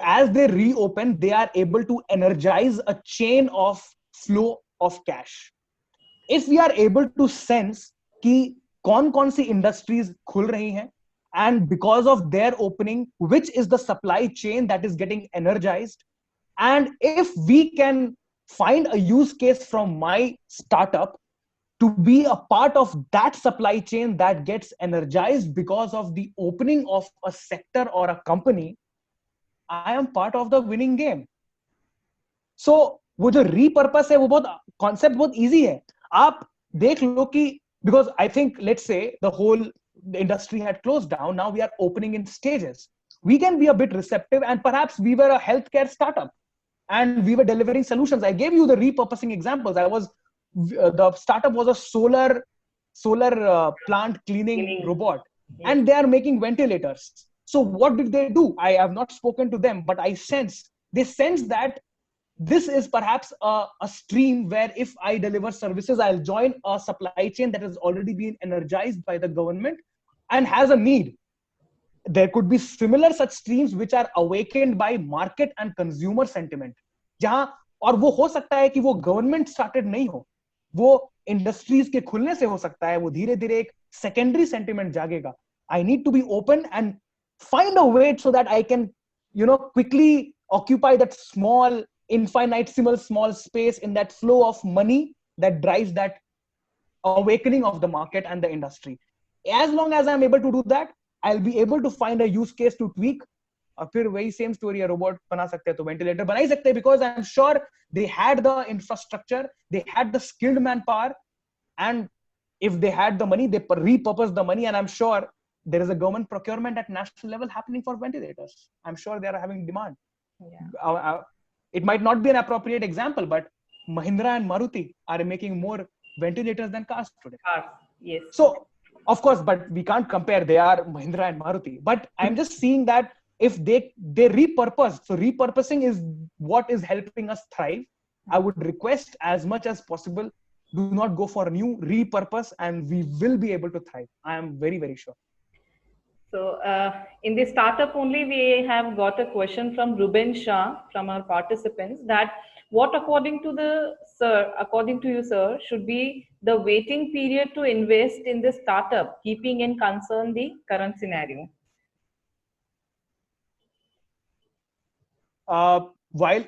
as they reopen, they are able to energize a chain of flow of cash. If we are able to sense कि कौन सी industries खुल रही हैं, and because of their opening, which is the supply chain that is getting energized, and if we can find a use case from my startup to be a part of that supply chain that gets energized because of the opening of a sector or a company, I am part of the winning game. So वो जो repurpose है, वो बहुत concept बहुत easy है. आप देख लो कि, because I think, let's say the whole industry had closed down, now we are opening in stages. We can be a bit receptive, and perhaps we were a healthcare startup and we were delivering solutions. I gave you the repurposing examples. The startup was a solar plant cleaning robot, and they are making ventilators. So what did they do? I have not spoken to them, but they sense that this is perhaps a stream where if I deliver services, I'll join a supply chain that has already been energized by the government and has a need. There could be similar such streams which are awakened by market and consumer sentiment. जहां, और वो हो सकता है कि वो government started नहीं हो, वो इंडस्ट्रीज के खुलने से हो सकता है, वो धीरे धीरे एक सेकेंडरी सेंटिमेंट जागेगा. I need to be open and find a way so that I can, quickly occupy that small, infinitesimal small space in that flow of money that drives that awakening of the market and the industry. As long as I'm able to do that, I'll be able to find a use case to tweak. और फिर वही same story है, robot बना सकते हैं तो ventilator बना ही सकते हैं, because I am sure they had the infrastructure, they had the skilled man power, and if they had the money, they repurpose the money, and I'm sure there is a government procurement at national level happening for ventilators. I'm sure they are having demand. It might not be an appropriate example, but Mahindra and Maruti are making more ventilators than cars today. Yes. So of course, but we can't compare, they are Mahindra and Maruti, but I'm just seeing that if they repurpose, so repurposing is what is helping us thrive. I would request as much as possible, do not go for new, repurpose, and we will be able to thrive. I am very, very sure. So in the startup only, we have got a question from Ruben Shah from our participants, that what according to you, sir, should be the waiting period to invest in the startup, keeping in concern the current scenario? While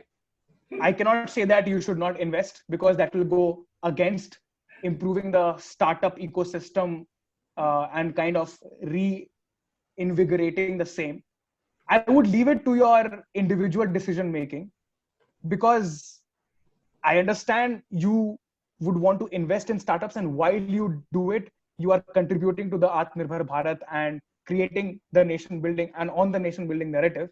I cannot say that you should not invest, because that will go against improving the startup ecosystem and kind of reinvigorating the same. I would leave it to your individual decision making, because I understand you would want to invest in startups, and while you do it, you are contributing to the Atmanirbhar Bharat and creating the nation building and on the nation building narrative.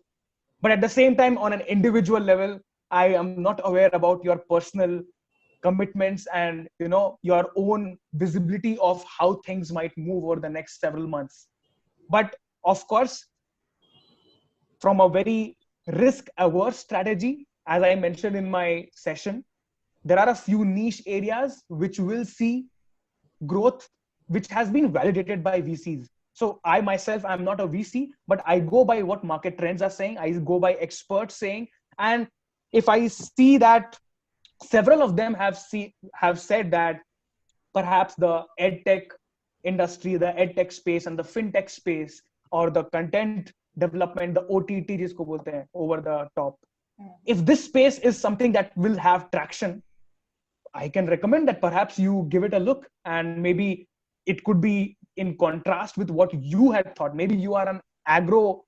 But at the same time, on an individual level, I am not aware about your personal commitments and your own visibility of how things might move over the next several months. But of course, from a very risk averse strategy, as I mentioned in my session, there are a few niche areas which will see growth, which has been validated by VCs. So I myself, I'm not a VC, but I go by what market trends are saying. I go by experts saying, and if I see that several of them have said that perhaps the edtech industry, the edtech space and the fintech space, or the content development, the OTT jisko bolte hain, over the top, if this space is something that will have traction, I can recommend that perhaps you give it a look, and maybe it could be in contrast with what you had thought. Maybe you are an agro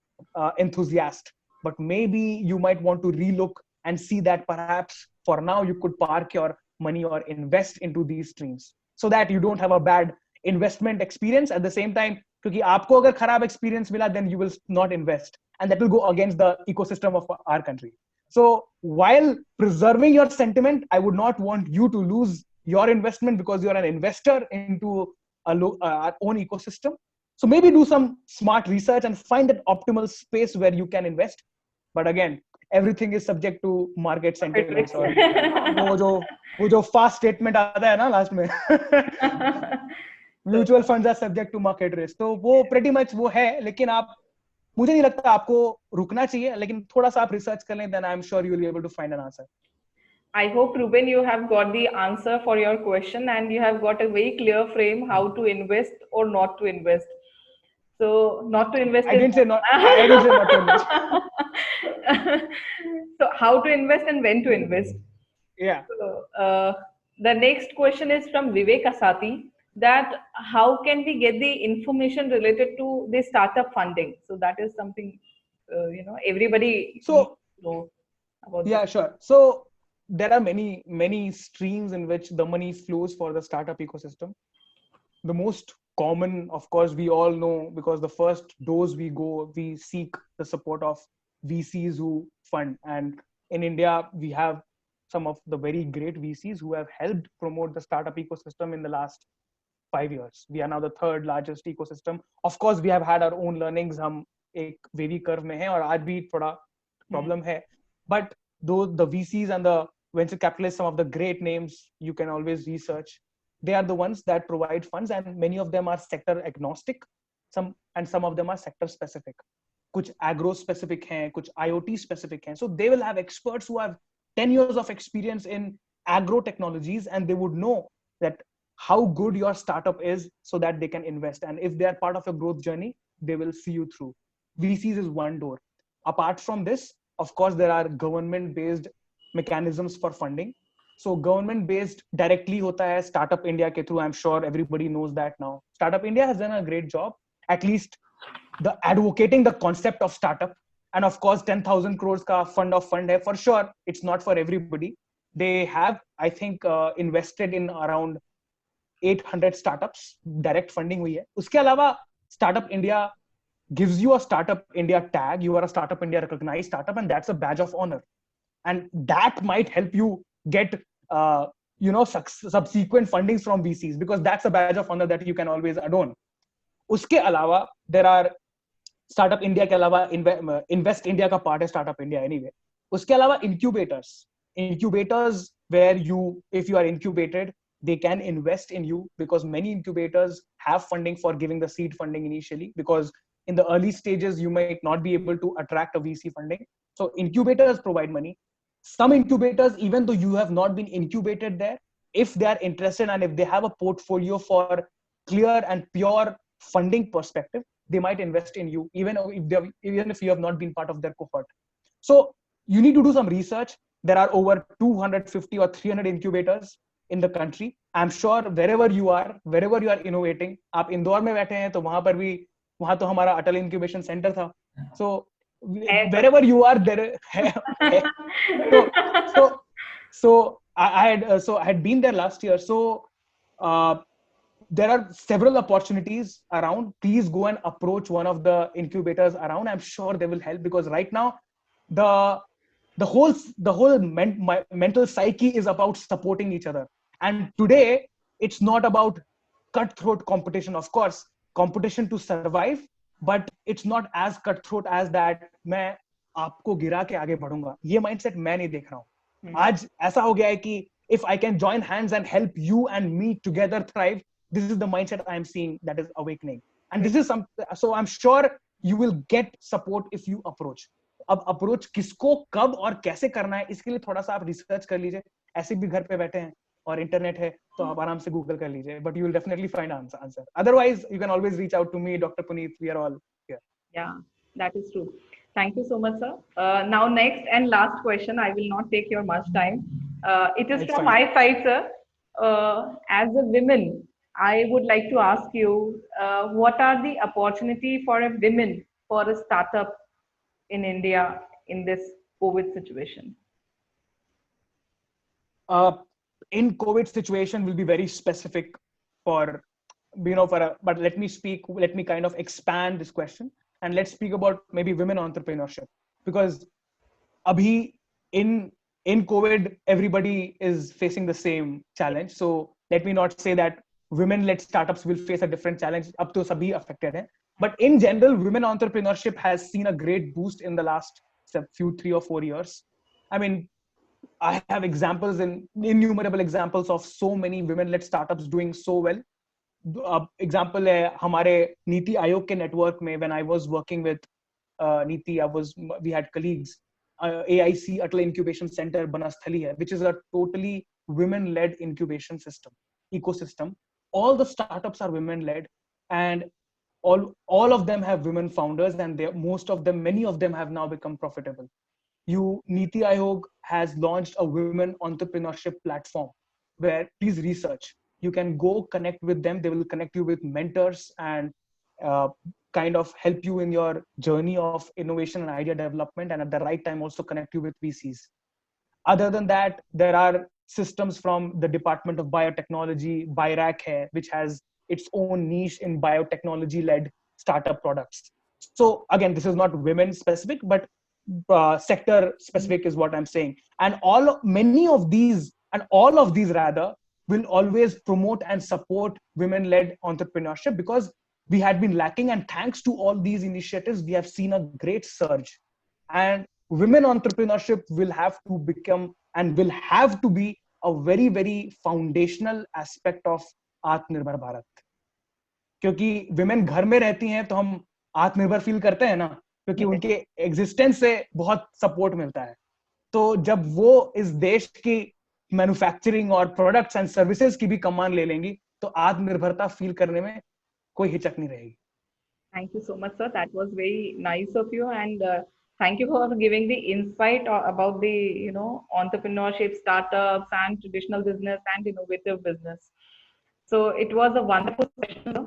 enthusiast, but maybe you might want to relook and see that perhaps for now you could park your money or invest into these streams, so that you don't have a bad investment experience at the same time. Because aapko agar kharab experience mila, then you will not invest, and that will go against the ecosystem of our country. So while preserving your sentiment, I would not want you to lose your investment because you are an investor into our own ecosystem. So maybe do some smart research and find that optimal space where you can invest. But again, everything is subject to market sentiments. और वो जो fast statement आता है ना last में, mutual funds are subject to market risk. तो वो pretty much वो है, लेकिन आप, मुझे नहीं लगता आपको रुकना चाहिए, लेकिन थोड़ा सा आप रिसर्च कर लें, then I'm sure you will be able to find an answer. I hope, Ruben, you have got the answer for your question, and you have got a very clear frame how to invest or not to invest. So, not to invest. I didn't say not to invest. So, how to invest and when to invest? Yeah. So, the next question is from Vivek Asati, that how can we get the information related to the startup funding? So that is something everybody needs to know about. Yeah, sure. So there are many streams in which the money flows for the startup ecosystem. The most common, of course, we all know, because the first dose we seek the support of VCs who fund. And in India, we have some of the very great VCs who have helped promote the startup ecosystem in the last 5 years. We are now the third largest ecosystem. Of course, we have had our own learnings. हम एक wavy curve में हैं और आज भी थोड़ा problem है. But though the VCs and the venture capitalists, some of the great names you can always research, they are the ones that provide funds, and many of them are sector agnostic. Some of them are sector specific. कुछ agro specific हैं, कुछ IoT specific हैं. So they will have experts who have 10 years of experience in agro technologies, and they would know that how good your startup is so that they can invest. And if they are part of your growth journey, they will see you through. VCs is one door. Apart from this, of course, there are government based mechanisms for funding. So government based directly hota hai Startup India ke through. I'm sure everybody knows that now. Startup India has done a great job, at least the advocating the concept of startup. And of course 10,000 crores ka fund hai. For sure it's not for everybody. They have, I think, invested in around 800 startups, direct funding हुई है. उसके अलावा Startup India gives you a Startup India tag. You are a Startup India recognized startup, and that's a badge of honor. And that might help you get subsequent fundings from VCs, because that's a badge of honor that you can always adorn. उसके अलावा there are Startup India के अलावा Invest India का part है Startup India anyway. उसके अलावा incubators where if you are incubated, they can invest in you, because many incubators have funding for giving the seed funding initially, because in the early stages you might not be able to attract a VC funding. So incubators provide money. Some incubators, even though you have not been incubated there, if they are interested and if they have a portfolio for clear and pure funding perspective, they might invest in you, even if you have not been part of their cohort. So you need to do some research. There are over 250 or 300 incubators in the country. I'm sure wherever you are innovating, आप इंदौर में बैठे हैं तो वहां तो हमारा अटल incubation centre था. So wherever you are there so I had been there last year. So there are several opportunities around. Please go and approach one of the incubators around. I'm sure they will help, because right now the whole mental psyche is about supporting each other. And today it's not about cutthroat competition. Of course, competition to survive, but it's not as cutthroat as that मैं आपको गिरा के आगे बढ़ूंगा. ये mindset मैं नहीं देख रहा हूँ. आज ऐसा हो गया है कि if I can join hands and help you and me together thrive, this is the mindset I am seeing that is awakening. And this is so I'm sure you will get support if you approach. अब approach किसको कब और कैसे करना है, इसके लिए थोड़ा सा आप रिसर्च कर लीजिए. ऐसे भी घर पे बैठे हैं और इंटरनेट है, तो आप आराम से गूगल कर लीजिए. But you will definitely find answer. Otherwise you can always reach out to me, doctor Puneet. We are all here. Yeah, that is true. Thank you so much, sir. Now, next and last question. I will not take your much time. It is from my side, sir. As a woman, I would like to ask you, what are the opportunity for a women for a startup in India in this COVID situation? In COVID situation will be very specific for but let me kind of expand this question, and let's speak about maybe women entrepreneurship, because abhi in COVID everybody is facing the same challenge. So let me not say that women led startups will face a different challenge. Ab to sabhi affected hai, but in general women entrepreneurship has seen a great boost in the last few 3 or 4 years. I mean, I have examples, innumerable examples of so many women-led startups doing so well. Example है हमारे नीति आयोग के network में. When I was working with NITI, we had colleagues. AIC Atal Incubation Center Banasthali hai, which is a totally women-led incubation ecosystem. All the startups are women-led, and all of them have women founders, and many of them have now become profitable. NITI Aayog has launched a women entrepreneurship platform where, please research. You can go connect with them. They will connect you with mentors and kind of help you in your journey of innovation and idea development, and at the right time also connect you with VCs. Other than that, there are systems from the Department of Biotechnology, BIRAC, which has its own niche in biotechnology-led startup products. So again, this is not women specific, but sector specific is what I'm saying. And all of these rather will always promote and support women-led entrepreneurship, because we had been lacking, and thanks to all these initiatives we have seen a great surge. And women entrepreneurship will have to become and will have to be a very, very foundational aspect of आत्मनिर्भर भारत. क्योंकि women घर में रहती हैं तो हम आत्मनिर्भर feel करते हैं ना, क्योंकि उनके एग्जिस्टेंस से बहुत सपोर्ट मिलता है. तो जब वो इस देश की मैन्युफैक्चरिंग और प्रोडक्ट्स एंड सर्विसेज की भी कमान ले लेंगी, तो आत्मनिर्भरता फील करने में कोई हिचक नहीं रहेगी. Thank you so much, sir. That was very nice of you, and thank you for giving the insight about the entrepreneurship, startups, and traditional business and innovative business. So it was a wonderful session, sir,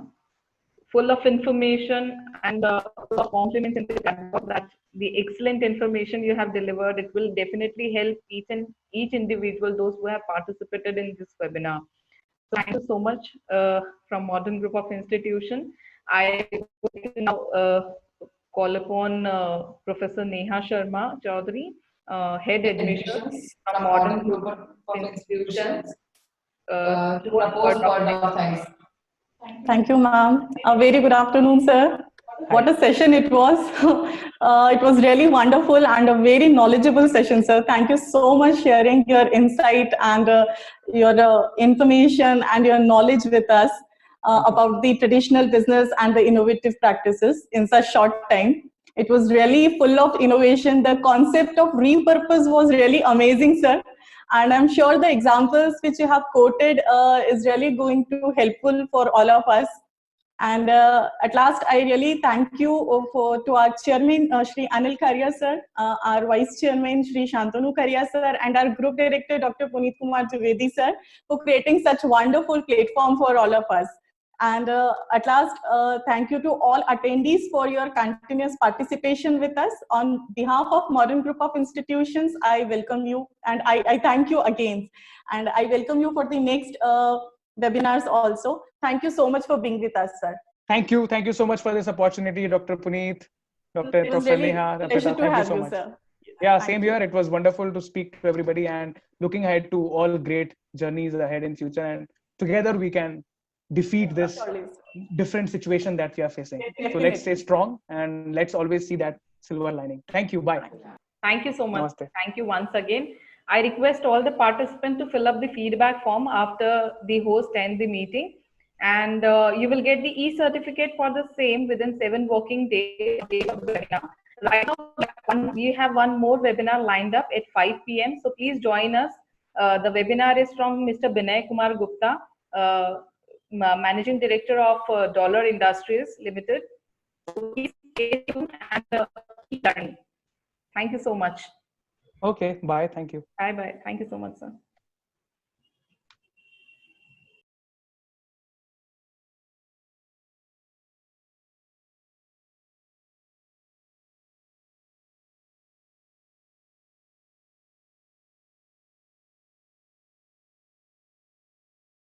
full of information and full of compliments in the chat box that the excellent information you have delivered. It will definitely help each individual, those who have participated in this webinar. So thank you so much from Modern Group of Institution. I would like to now call upon Professor Neha Sharma Chaudhary, Head Admissions from Modern Group of Institutions, to do a word of thanks. Thank you, ma'am. A very good afternoon, sir. What a session it was. It was really wonderful and a very knowledgeable session, sir. Thank you so much sharing your insight and your information and your knowledge with us about the traditional business and the innovative practices in such short time. It was really full of innovation. The concept of repurpose was really amazing, sir. And I'm sure the examples which you have quoted is really going to helpful for all of us. And at last, I really thank you to our chairman, Shri Anil Kharia sir, our vice chairman, Shri Shantanu Kharia sir, and our group director, Dr. Puneet Kumar Trivedi sir, for creating such wonderful platform for all of us. And at last, thank you to all attendees for your continuous participation with us. On behalf of Modern Group of Institutions, I welcome you and I thank you again. And I welcome you for the next webinars also. Thank you so much for being with us, sir. Thank you so much for this opportunity, Dr. Puneet, Dr. It was Professor really Neha, pleasure Arpita. to Thank you have so you, much. sir. Yeah, Thank same you. here. It was wonderful to speak to everybody and looking ahead to all great journeys ahead in future. And together we can defeat this Surely, different situation that we are facing. So let's stay definitely. strong and let's always see that silver lining. Thank you. Bye. Thank you so much. Namaste. Thank you once again. I request all the participants to fill up the feedback form after the host ends the meeting. And you will get the e-certificate for the same within 7 working days of the webinar. Right now, we have one more webinar lined up at 5 p.m. So please join us. The webinar is from Mr. Binay Kumar Gupta, Managing Director of Dollar Industries Limited. So please stay tuned and keep learning. Thank you so much. Okay. Bye. Thank you. Bye bye. Thank you so much, sir.